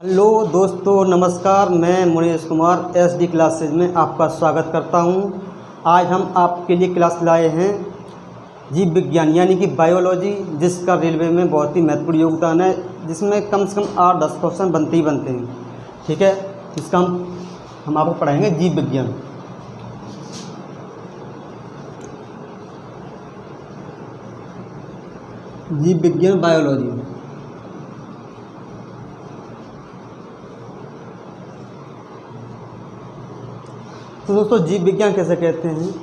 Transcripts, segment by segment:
Hello दोस्तों, नमस्कार। मैं मुनीश कुमार एसडी क्लासेज में आपका स्वागत करता हूं। आज हम आपके लिए क्लास लाए हैं जीव विज्ञान यानी कि बायोलॉजी, जिसका रेलवे में बहुत ही महत्वपूर्ण योगदान है, जिसमें कम से कम 8-10 क्वेश्चन बनते ही बनते हैं। ठीक है, इसका हम आपको पढ़ाएंगे जीव विज्ञान। जीव विज्ञान बायोलॉजी। तो दोस्तों, जीव विज्ञान कैसे कहते हैं?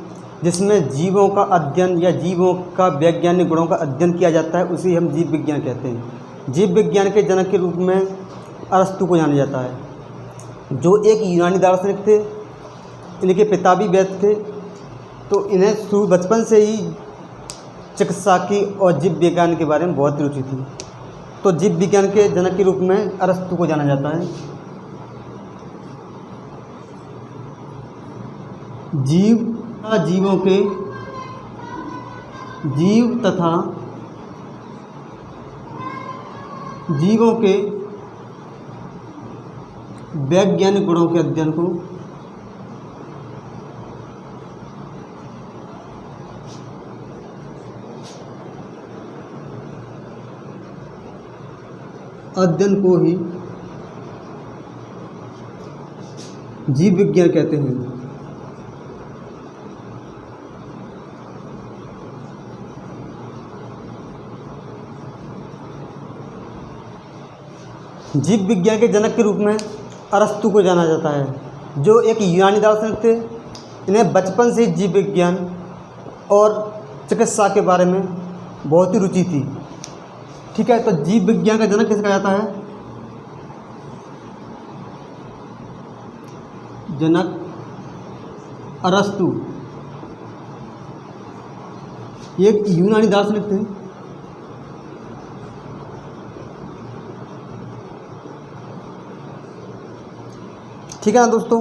जिसमें जीवों का अध्ययन या जीवों का वैज्ञानिक गुणों का अध्ययन किया जाता है, उसे हम जीव विज्ञान कहते हैं। जीव विज्ञान के जनक के रूप में अरस्तु को जाना जाता है, जो एक यूनानी दार्शनिक थे। इनके पिता भी वैद्य थे, तो इन्हें शुरू बचपन से ही चिकित्सा की और जीव विज्ञान के बारे में बहुत रुचि थी। तो जीव विज्ञान के जनक के रूप में अरस्तु को जाना जाता है। जीव तथा जीवों के वैज्ञानिक गुणों के अध्ययन को ही जीव विज्ञान कहते हैं। जीव विज्ञान के जनक के रूप में अरस्तु को जाना जाता है, जो एक यूनानी दार्शनिक थे। इन्हें बचपन से जीव विज्ञान और चिकित्सा के बारे में बहुत ही रुचि थी। ठीक है, तो जीव विज्ञान का जनक किसे कहा जाता है? जनक अरस्तु एक यूनानी दार्शनिक थे। ठीक है ना दोस्तों।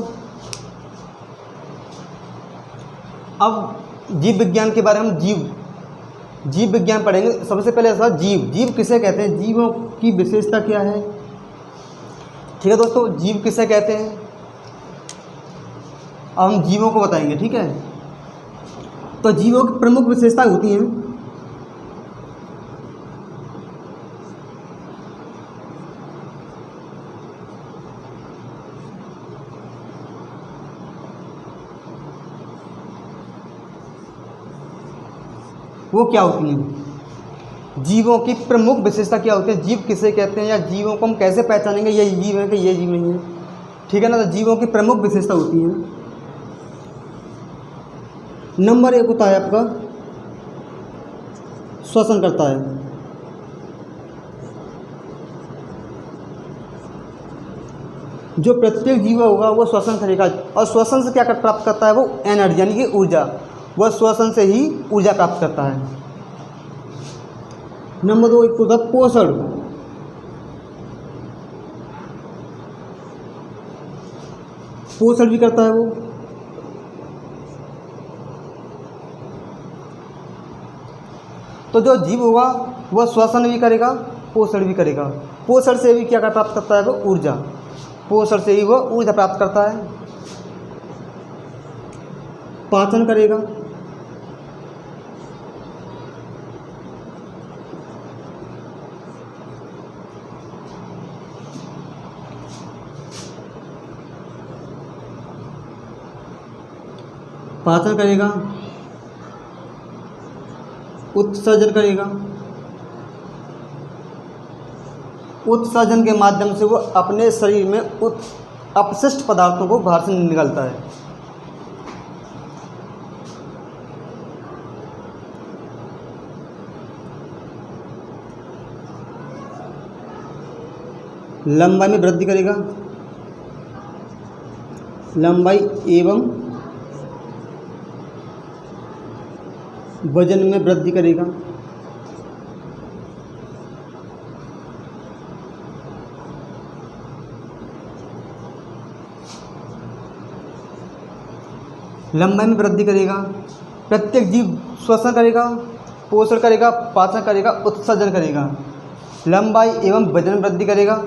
अब जीव विज्ञान के बारे में हम जीव विज्ञान पढ़ेंगे। सबसे पहले ऐसा जीव किसे कहते हैं, जीवों की विशेषता क्या है। ठीक है दोस्तों, जीव किसे कहते हैं अब हम जीवों को बताएंगे। ठीक है, तो जीवों की प्रमुख विशेषताएं होती हैं। वो क्या होती हैं? जीवों की प्रमुख विशेषता क्या होती है, जीव किसे कहते हैं, या जीवों को हम कैसे पहचानेंगे ये जीव है कि ये जीव नहीं है। ठीक है ना, तो जीवों की प्रमुख विशेषता होती है। नंबर 1 होता है आपका श्वसन करता है। जो प्रत्येक जीव होगा वो श्वसन करेगा, और श्वसन से क्या प्राप्त करता है? वो एनर्जी यानी कि ऊर्जा। वह श्वसन से ही ऊर्जा प्राप्त करता है। नंबर 2 एक होता है पोषण। पोषण भी करता है वो। तो जो जीव होगा वह श्वसन भी करेगा, पोषण भी करेगा। पोषण से भी क्या प्राप्त करता है? वो ऊर्जा। पोषण से ही वह ऊर्जा प्राप्त करता है। पाचन करेगा। पाचन करेगा, उत्सर्जन करेगा। उत्सर्जन के माध्यम से वो अपने शरीर में अपशिष्ट पदार्थों को बाहर से निकालता है। लंबाई में वृद्धि करेगा। लंबाई एवं वजन में वृद्धि करेगा। लंबाई में वृद्धि करेगा। प्रत्येक जीव श्वसन करेगा, पोषण करेगा, पाचन करेगा, उत्सर्जन करेगा, लंबाई एवं वजन में वृद्धि करेगा।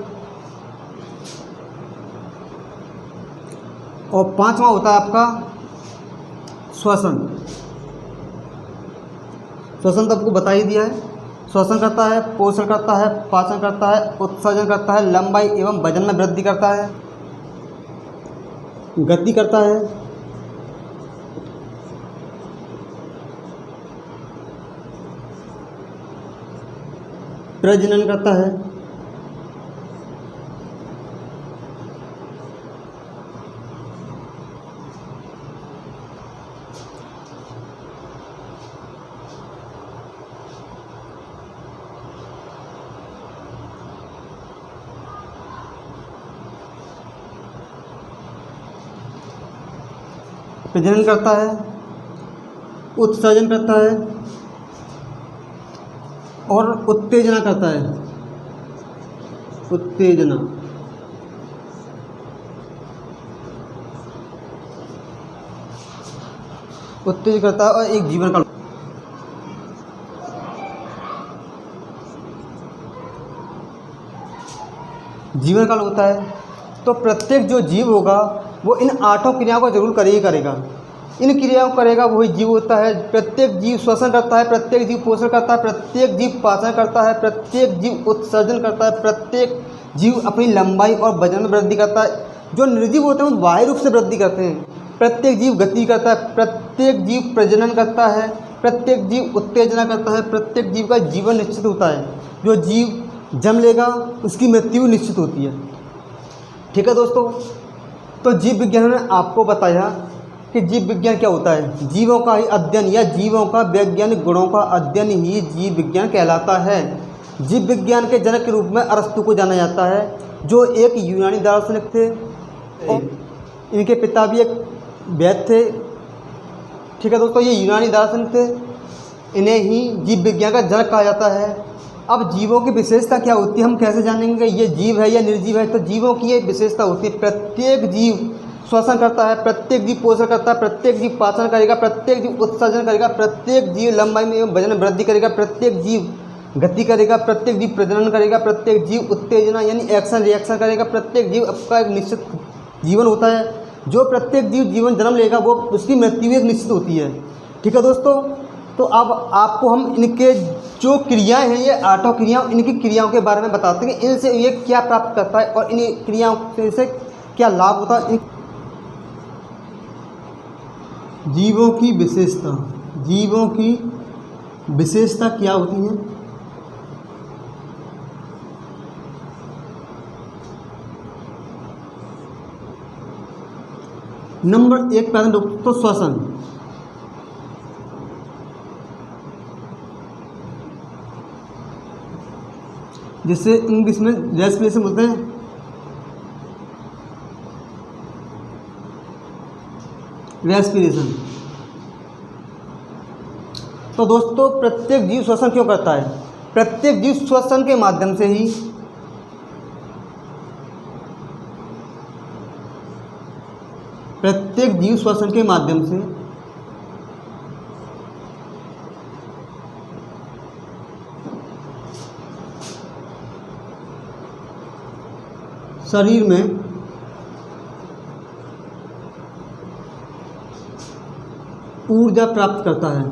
और पांचवा होता है आपका श्वसन। श्वसन तो आपको बता ही दिया है। श्वसन करता है, पोषण करता है, पाचन करता है, उत्सर्जन करता है, लंबाई एवं वजन में वृद्धि करता है, गति करता है, प्रजनन करता है, प्रजनन करता है, उत्सर्जन करता है और उत्तेजना करता है। उत्तेजना, उत्तेजित करता है और एक जीवन काल, जीवन काल होता है। तो प्रत्येक जो जीव होगा वो इन 8 क्रियाओं को जरूर करेगा। इन क्रियाओं को करेगा वही जीव होता है। प्रत्येक जीव श्वसन करता है, प्रत्येक जीव पोषण करता है, प्रत्येक जीव पाचन करता है, प्रत्येक जीव उत्सर्जन करता है, प्रत्येक जीव अपनी लंबाई और वजन में वृद्धि करता है। जो निर्जीव होते हैं वो बाह्य रूप से वृद्धि करते हैं। प्रत्येक जीव गति करता है, प्रत्येक जीव प्रजनन करता है, प्रत्येक जीव उत्तेजना करता है, प्रत्येक जीव का जीवन निश्चित होता है। जो जीव जन्म लेगा उसकी मृत्यु निश्चित होती है। ठीक है दोस्तों, तो जीव विज्ञान ने आपको बताया कि जीव विज्ञान क्या होता है। जीवों का ही अध्ययन या जीवों का वैज्ञानिक गुणों का अध्ययन ही जीव विज्ञान कहलाता है। जीव विज्ञान के जनक के रूप में अरस्तु को जाना जाता है, जो एक यूनानी दार्शनिक थे। इनके पिता भी एक वैद्य थे। ठीक है दोस्तों, ये यूनानी दार्शनिक थे, इन्हें ही जीव विज्ञान का जनक कहा जाता है। अब जीवों की विशेषता क्या होती है, हम कैसे जानेंगे ये जीव है या निर्जीव है। तो जीवों की ये विशेषता होती है, प्रत्येक जीव श्वसन करता है, प्रत्येक जीव पोषण करता है, प्रत्येक जीव पाचन करेगा, प्रत्येक जीव उत्सर्जन करेगा, प्रत्येक जीव लंबाई में एवं वजन में वृद्धि करेगा, प्रत्येक जीव गति करेगा, प्रत्येक जीव प्रजनन करेगा, प्रत्येक जीव उत्तेजना यानी एक्शन रिएक्शन करेगा, प्रत्येक जीव आपका एक निश्चित जीवन होता है। जो प्रत्येक जीव जीवन जन्म लेगा वो उसकी मृत्यु एक निश्चित होती है। ठीक है दोस्तों, तो अब आपको हम इनके जो क्रियाएं हैं, ये 8 क्रियाओं, इनकी क्रियाओं के बारे में बताते हैं कि इनसे ये क्या प्राप्त करता है और इन क्रियाओं से क्या लाभ होता है। जीवों की विशेषता, जीवों की विशेषता क्या होती है। नंबर 1 पे तो श्वसन। जिससे इंग्लिश में रेस्पिरेशन बोलते हैं। रेस्पिरेशन। तो दोस्तों प्रत्येक जीव श्वसन क्यों करता है। प्रत्येक जीव श्वसन के माध्यम से ही प्रत्येक जीव श्वसन के माध्यम से शरीर में ऊर्जा प्राप्त करता है।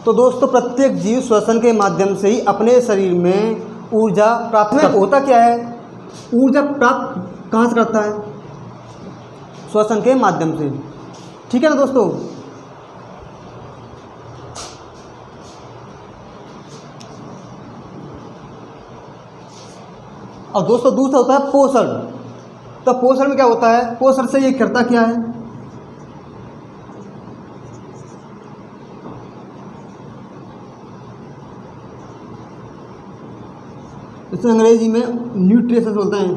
तो दोस्तों प्रत्येक जीव श्वसन के माध्यम से ही अपने शरीर में ऊर्जा प्राप्त होता क्या है, ऊर्जा प्राप्त कहाँ से करता है, श्वसन के माध्यम से। ठीक है ना दोस्तों। और दोस्तों दूसरा होता है पोषण। तो पोषण में क्या होता है, पोषण से ये करता क्या है, इसे अंग्रेजी में न्यूट्रिशन बोलते हैं।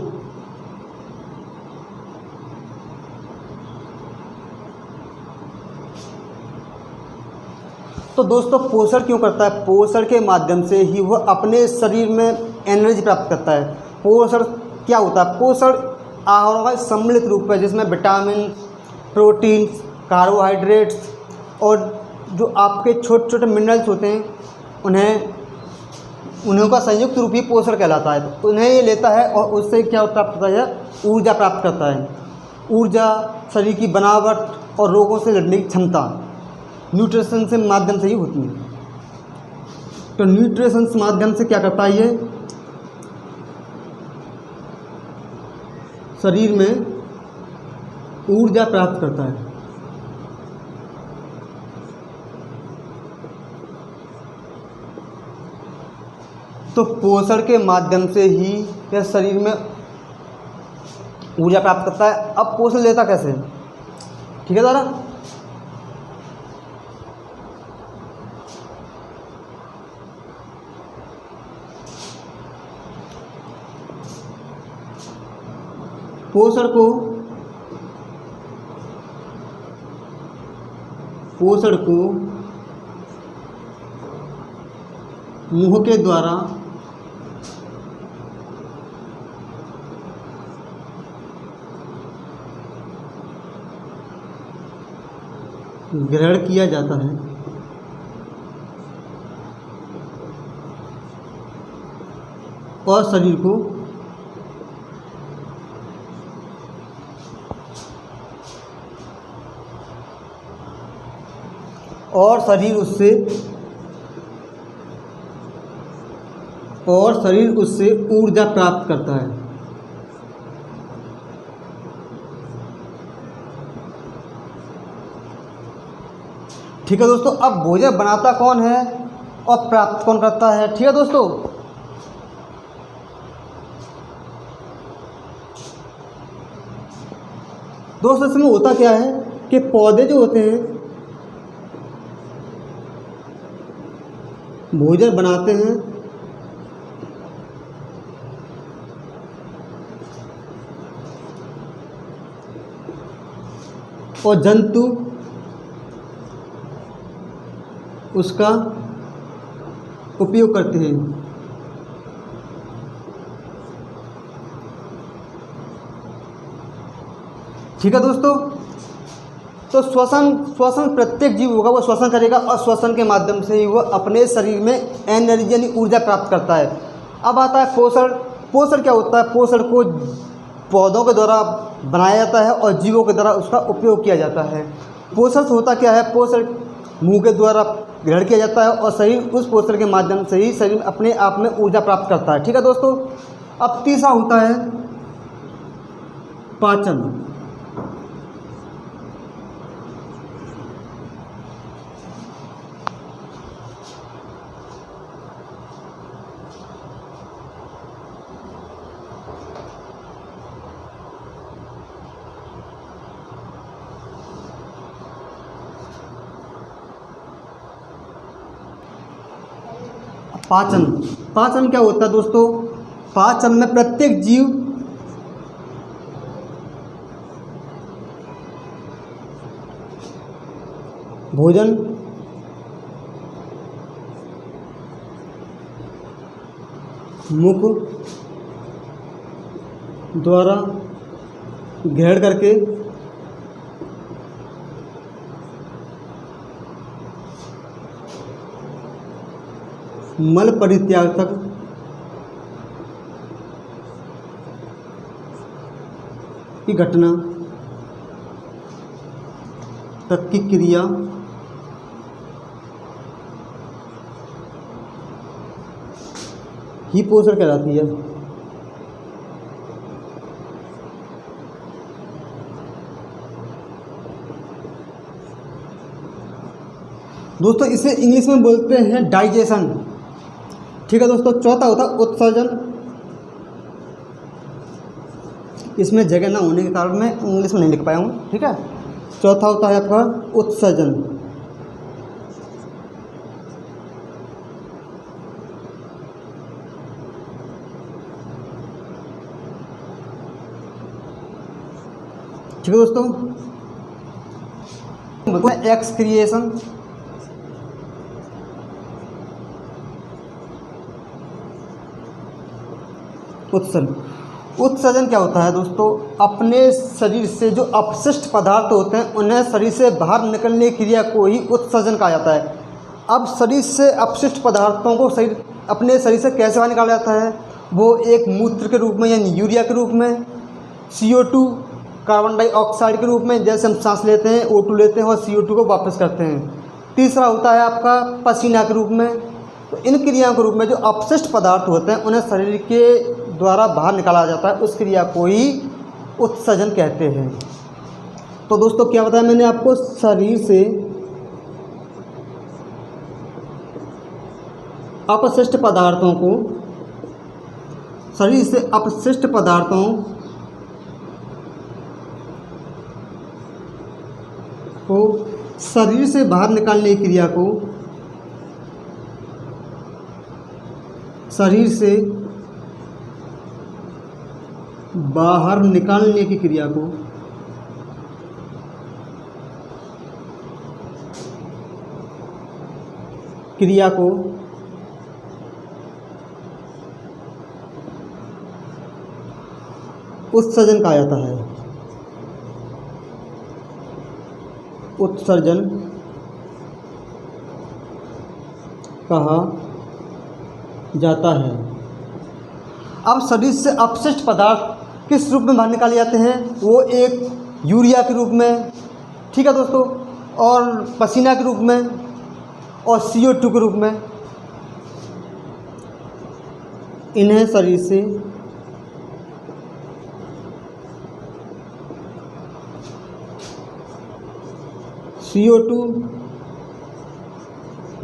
तो दोस्तों पोषण क्यों करता है, पोषण के माध्यम से ही वह अपने शरीर में एनर्जी प्राप्त करता है। पोषण क्या होता है, पोषण आहारों का सम्मिलित रूप है जिसमें विटामिन, प्रोटीन, कार्बोहाइड्रेट्स और जो आपके छोटे छोटे मिनरल्स होते हैं उन्हें उन्हीं का संयुक्त रूप ही पोषण कहलाता है। तो उन्हें ये लेता है और उससे क्या प्राप्त होता है, ऊर्जा प्राप्त करता है। ऊर्जा, शरीर की बनावट और रोगों से लड़ने की क्षमता न्यूट्रिशन से माध्यम से ही होती है। तो न्यूट्रिशन के माध्यम से क्या करता है, ये शरीर में ऊर्जा प्राप्त करता है। तो पोषण के माध्यम से ही यह शरीर में ऊर्जा प्राप्त करता है। अब पोषण लेता कैसे, ठीक है दादा। पोषण को मुंह के द्वारा ग्रहण किया जाता है और शरीर को शरीर उससे ऊर्जा प्राप्त करता है। ठीक है दोस्तों। अब भोजन बनाता कौन है और प्राप्त कौन करता है, ठीक है दोस्तों। दोस्तों इसमें होता क्या है कि पौधे जो होते हैं भोजन बनाते हैं और जंतु उसका उपयोग करते हैं। ठीक है दोस्तों। तो श्वसन प्रत्येक जीव होगा वो श्वसन करेगा और श्वसन के माध्यम से ही वह अपने शरीर में एनर्जी यानी ऊर्जा प्राप्त करता है। अब आता है पोषण। पोषण क्या होता है, पोषण को पौधों के द्वारा बनाया जाता है और जीवों के द्वारा उसका उपयोग किया जाता है। पोषण से होता क्या है, पोषण मुंह के द्वारा ग्रहण किया जाता है और शरीर उस पोषण के माध्यम से ही शरीर अपने आप में ऊर्जा प्राप्त करता है। ठीक है दोस्तों। अब तीसरा होता है पाचन। पाचन क्या होता है दोस्तों, पाचन में प्रत्येक जीव भोजन मुख द्वारा ग्रहण करके मल परित्याग तक की घटना तक की क्रिया ही पोषण कहलाती है। दोस्तों इसे इंग्लिश में बोलते हैं डाइजेशन। ठीक है दोस्तों। चौथा होता है उत्सर्जन। इसमें जगह ना होने के कारण मैं इंग्लिश में नहीं लिख पाया हूँ। ठीक है। चौथा होता है आपका उत्सर्जन। ठीक है दोस्तों। एक्सक्रिएशन। उत्सर्जन क्या होता है दोस्तों, अपने शरीर से जो अपशिष्ट पदार्थ होते हैं उन्हें शरीर से बाहर निकलने की क्रिया को ही उत्सर्जन कहा जाता है। अब शरीर से अपशिष्ट पदार्थों को शरीर अपने शरीर से कैसे बाहर निकाला जाता है? वो एक मूत्र के रूप में यानी यूरिया के रूप में, CO2 कार्बन डाइऑक्साइड के रूप में, जैसे हम सांस लेते हैं O2 लेते हैं और CO2 को वापस करते हैं। तीसरा होता है आपका पसीना के रूप में। तो इन क्रियाओं के रूप में जो अपशिष्ट पदार्थ होते हैं उन्हें शरीर के द्वारा बाहर निकाला जाता है, उस क्रिया को ही उत्सर्जन कहते हैं। तो दोस्तों क्या बताया मैंने आपको, शरीर से अपशिष्ट पदार्थों को शरीर से बाहर निकालने की क्रिया को शरीर से बाहर निकालने की क्रिया को उत्सर्जन कहा जाता है। उत्सर्जन कहा जाता है। अब शरीर से अपशिष्ट पदार्थ किस रूप में बाहर निकाले जाते हैं? वो एक यूरिया के रूप में, ठीक है दोस्तों, और पसीना के रूप में और CO2 के रूप में। इन्हें शरीर से CO2,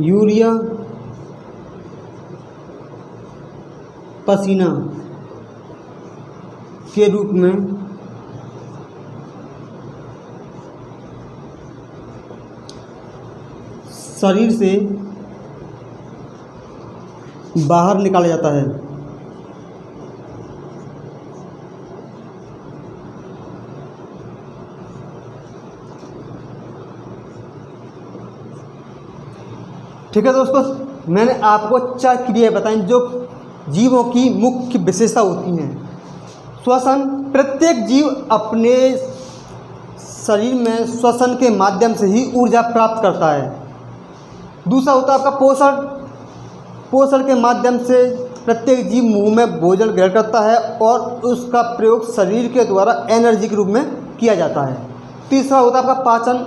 यूरिया, पसीना के रूप में शरीर से बाहर निकाला जाता है। ठीक है दोस्तों, मैंने आपको 4 क्रियाएं बताई जो जीवों की मुख्य विशेषता होती हैं। श्वसन, प्रत्येक जीव अपने शरीर में श्वसन के माध्यम से ही ऊर्जा प्राप्त करता है। दूसरा होता है आपका पोषण। पोषण के माध्यम से प्रत्येक जीव मुंह में भोजन ग्रहण करता है और उसका प्रयोग शरीर के द्वारा एनर्जी के रूप में किया जाता है। तीसरा होता है आपका पाचन।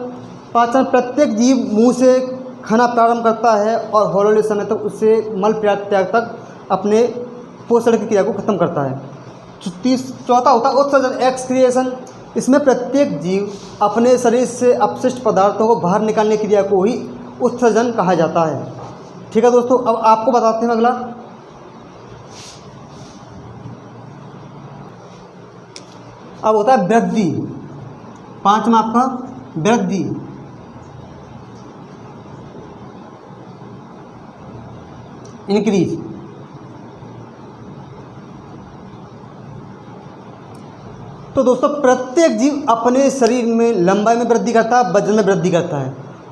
पाचन, प्रत्येक जीव मुंह से खाना प्रारंभ करता है और हौले समय तक उससे मल त्याग तक अपने पोषण की क्रिया को खत्म करता है। चौथा होता है उत्सर्जन, एक्सक्रिएशन। इसमें प्रत्येक जीव अपने शरीर से अपशिष्ट पदार्थों को बाहर निकालने की क्रिया को ही उत्सर्जन कहा जाता है। ठीक है दोस्तों, अब आपको बताते हैं अगला। अब होता है वृद्धि। 5वां आपका वृद्धि। इंक्रीज। तो दोस्तों प्रत्येक जीव अपने शरीर में लंबाई में वृद्धि करता है, वजन में वृद्धि करता है,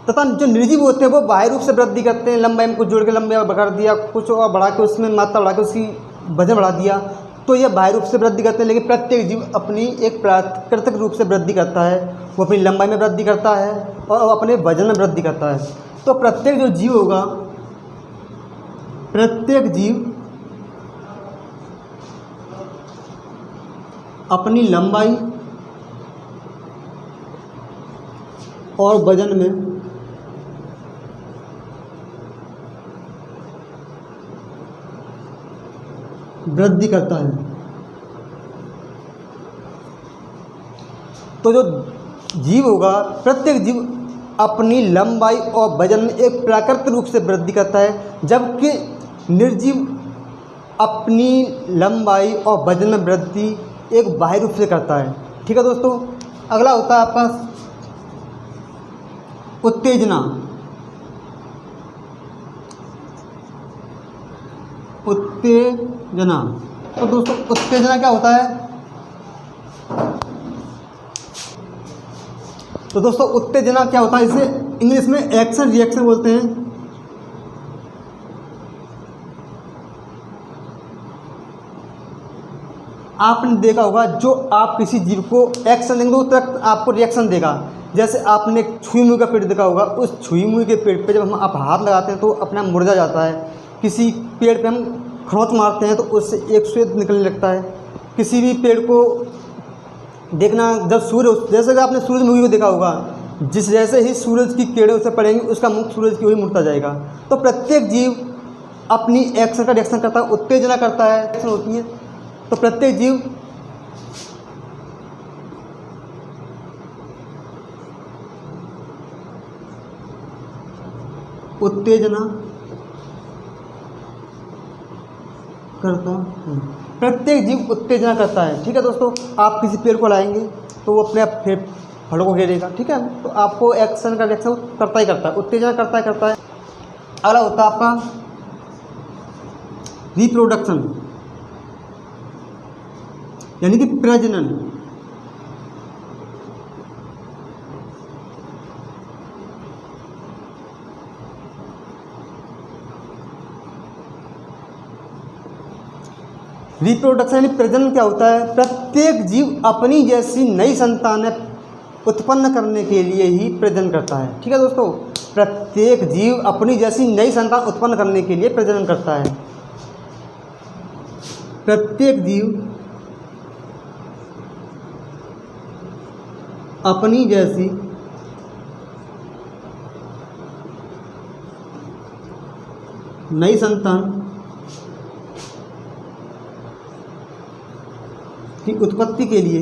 तथा जो निर्जीव होते हैं वो बाह्य रूप से वृद्धि करते हैं। लंबाई में कुछ जोड़ के लंबाई बढ़ा दिया, कुछ और बढ़ा के उसमें मात्रा बढ़ा के उसकी वजन बढ़ा दिया, तो यह बाह्य रूप से वृद्धि करते हैं। लेकिन प्रत्येक जीव अपनी एक प्राकृतिक रूप से वृद्धि करता है, वो अपनी लंबाई में वृद्धि करता है और अपने वजन में वृद्धि करता है। तो प्रत्येक जो जीव होगा, प्रत्येक जीव अपनी लंबाई और वजन में वृद्धि करता है। तो जो जीव होगा, प्रत्येक जीव अपनी लंबाई और वजन में एक प्राकृतिक रूप से वृद्धि करता है, जबकि निर्जीव अपनी लंबाई और वजन में वृद्धि एक बाह्य रूप से करता है। ठीक है दोस्तों, अगला होता है आपका उत्तेजना। उत्तेजना। तो दोस्तों उत्तेजना क्या होता है? तो दोस्तों उत्तेजना क्या होता है, इसे इंग्लिश में एक्शन रिएक्शन बोलते हैं। आपने देखा होगा, जो आप किसी जीव को एक्शन देंगे तो तुरंत आपको रिएक्शन देगा। जैसे आपने छुई मुई का पेड़ देखा होगा, उस छुई मुई के पेड़ पे जब आप हाथ लगाते हैं तो अपना मुरझा जाता है। किसी पेड़ पे हम खरोंच मारते हैं तो उससे एक श्वेत निकलने लगता है। किसी भी पेड़ को देखना, जब सूर्य, जैसे कि आपने सूरज मूवी को देखा होगा, जिस जैसे ही सूरज की किरणें उसे पड़ेंगी उसका मुख सूरज की ओर मुड़ता जाएगा। तो प्रत्येक जीव अपनी एक्शन का रिएक्शन करता है, उत्तेजना करता है, एक्शन होती है। तो प्रत्येक जीव उत्तेजना करता है, प्रत्येक जीव उत्तेजना करता है। ठीक है दोस्तों, आप किसी पेड़ को लाएंगे तो वो अपने आप फलों को घेरेगा। ठीक है, तो आपको एक्शन का रिएक्शन करता ही करता है, उत्तेजना करता है। अगला होता है आपका रिप्रोडक्शन, यानी कि प्रजनन। रिप्रोडक्शन यानी प्रजनन क्या होता है? प्रत्येक जीव अपनी जैसी नई संतानें उत्पन्न करने के लिए ही प्रजनन करता है। ठीक है दोस्तों, प्रत्येक जीव अपनी जैसी नई संतान उत्पन्न करने के लिए प्रजनन करता है। प्रत्येक जीव अपनी जैसी नई संतान की उत्पत्ति के लिए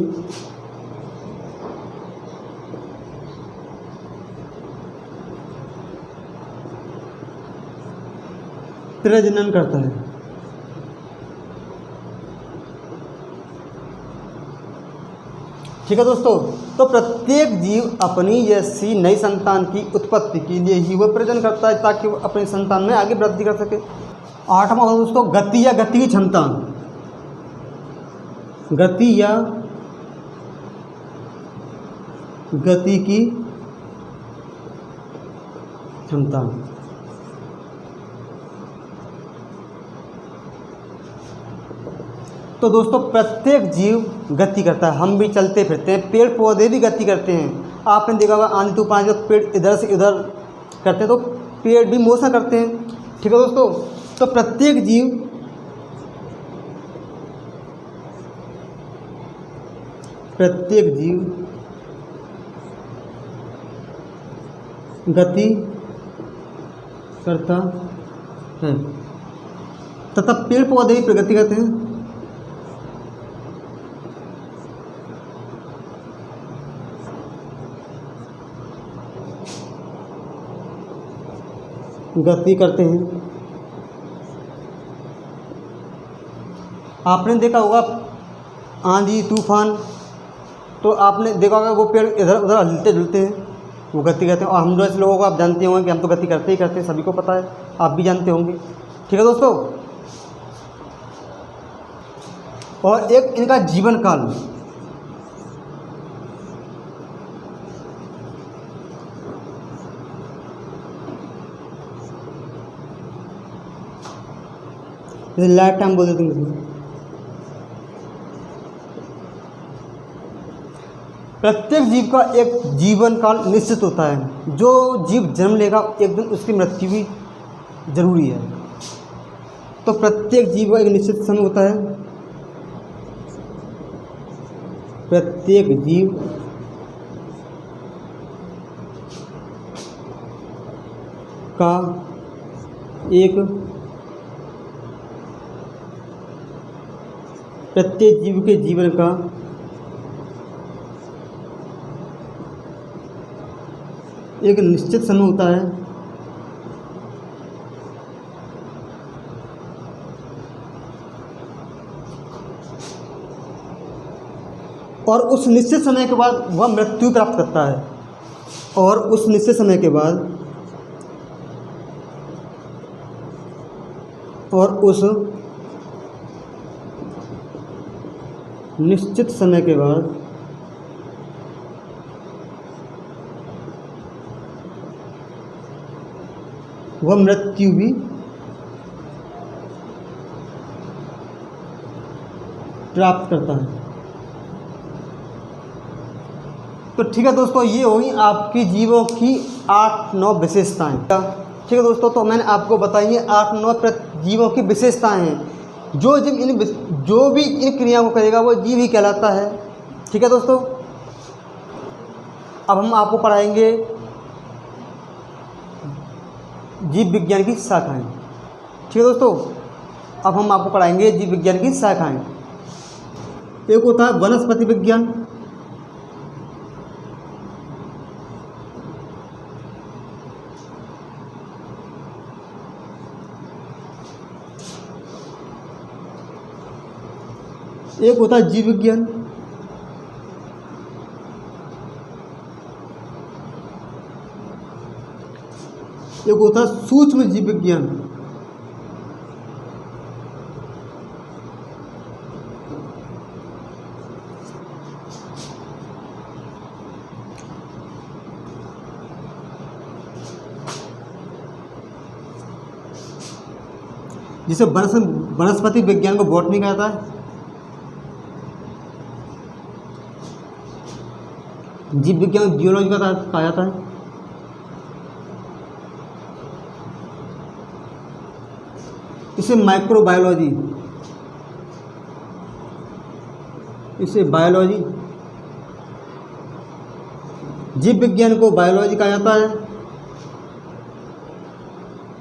प्रजनन करता है। ठीक है दोस्तों, तो प्रत्येक जीव अपनी जैसी नई संतान की उत्पत्ति के लिए ही वह प्रजनन करता है ताकि वह अपनी संतान में आगे वृद्धि कर सके। 8वां दोस्तों, गति या गति की क्षमता। गति या गति की क्षमता। तो दोस्तों प्रत्येक जीव गति करता है, हम भी चलते फिरते हैं, पेड़ पौधे भी गति करते हैं। आपने देखा होगा आंधी तूफान जब पेड़ इधर से उधर करते हैं तो पेड़ भी मोशन करते हैं। ठीक है दोस्तों, तो प्रत्येक जीव गति करता है तथा पेड़ पौधे भी प्रगति करते हैं। गति करते हैं। आपने देखा होगा आंधी तूफान, तो आपने देखा होगा वो पेड़ इधर उधर हिलते जुलते हैं, वो गति करते हैं। और हम जैसे लोगों को आप जानते होंगे कि हम तो गति करते ही करते हैं, सभी को पता है, आप भी जानते होंगे। ठीक है दोस्तों, और एक इनका जीवन काल। लाइफ टाइम बोल देते हैं। प्रत्येक जीव का एक जीवन काल निश्चित होता है। जो जीव जन्म लेगा एक दिन उसकी मृत्यु भी जरूरी है। तो प्रत्येक जीव का एक निश्चित समय होता है। प्रत्येक जीव का एक प्रत्येक जीव के जीवन का एक निश्चित समय होता है। और उस निश्चित समय के बाद वह मृत्यु प्राप्त करता है। और उस निश्चित समय के बाद वह मृत्यु भी प्राप्त करता है। तो ठीक है दोस्तों, ये होगी आपकी जीवों की 8-9 विशेषताएं। ठीक है दोस्तों, तो मैंने आपको बताई है 8-9 जीवों की विशेषताएं हैं। जो भी इन क्रियाओं को करेगा वो जीव ही कहलाता है। ठीक है दोस्तों, अब हम आपको पढ़ाएंगे जीव विज्ञान की शाखाएं। ठीक है दोस्तों, अब हम आपको पढ़ाएंगे जीव विज्ञान की शाखाएं। एक होता है वनस्पति विज्ञान, एक होता है जीव विज्ञान, एक होता है सूक्ष्म जीव विज्ञान, जिसे वनस्पति विज्ञान को बॉटनी कहा जाता है। जीव विज्ञान जियोलॉजी का कहा जाता है। इसे माइक्रोबायोलॉजी, इसे बायोलॉजी, जीव विज्ञान को बायोलॉजी कहा जाता है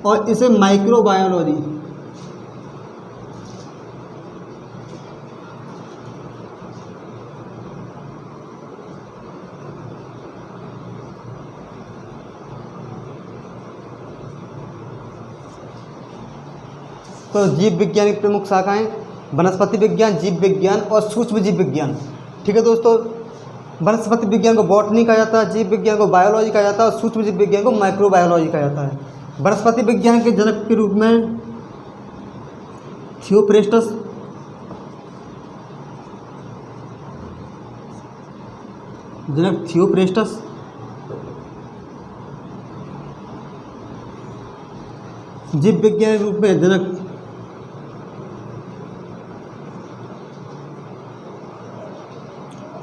और इसे माइक्रोबायोलॉजी, तो जीव विज्ञान की प्रमुख शाखाएं वनस्पति विज्ञान, जीव विज्ञान और सूक्ष्म जीव विज्ञान। ठीक है दोस्तों, वनस्पति विज्ञान को बॉटनी कहा जाता है, जीव विज्ञान को बायोलॉजी कहा जाता है और सूक्ष्म जीव विज्ञान को माइक्रोबायोलॉजी कहा जाता है। वनस्पति विज्ञान के जनक के रूप में थियोफ्रेस्टस, जनक थियोफ्रेस्टस, जीव विज्ञान के रूप में जनक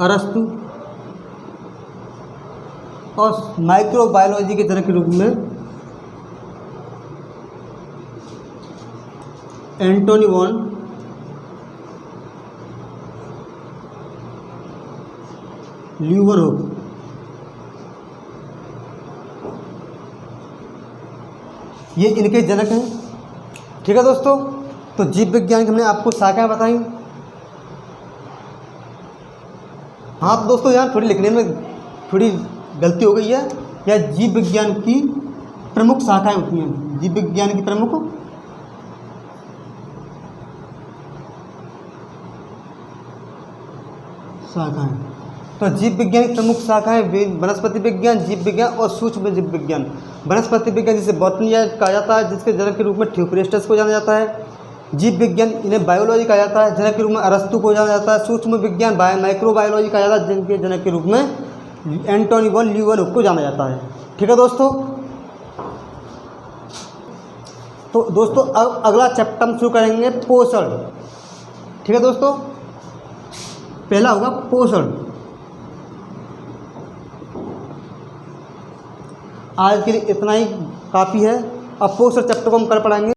अरस्तु और माइक्रोबायोलॉजी के जनक के रूप में एंटोनी वॉन ल्यूवनहोफ। ये इनके जनक हैं। ठीक है दोस्तों, तो जीव विज्ञान की हमने आपको शाखाएं बताई। हाँ तो दोस्तों, यहाँ थोड़ी लिखने में थोड़ी गलती हो गई है। यह जीव विज्ञान की प्रमुख शाखाएं होती हैं, जीव विज्ञान की प्रमुख शाखाएं। तो जीव विज्ञान की प्रमुख शाखाएं वनस्पति विज्ञान, जीव विज्ञान और सूक्ष्म जीव विज्ञान। वनस्पति विज्ञान जिसे बॉटनी कहा जाता है, जिसके जनक के रूप में थियोफ्रेस्टस को जाना जाता है। जीव विज्ञान इन्हें बायोलॉजी कहा जाता है, जनक के रूप में अरस्तु को जाना जाता है। सूक्ष्म विज्ञान माइक्रोबायोलॉजी कहा जाता है, जिनके जनक के रूप में एंटोनी वॉन ल्यूवनहोफ को जाना जाता है। ठीक है दोस्तों, तो दोस्तों अब अगला चैप्टर हम शुरू करेंगे पोषण। ठीक है दोस्तों, पहला होगा पोषण। आज के लिए इतना ही काफ़ी है। अब पोषण चैप्टर को हम कल पढ़ाएंगे।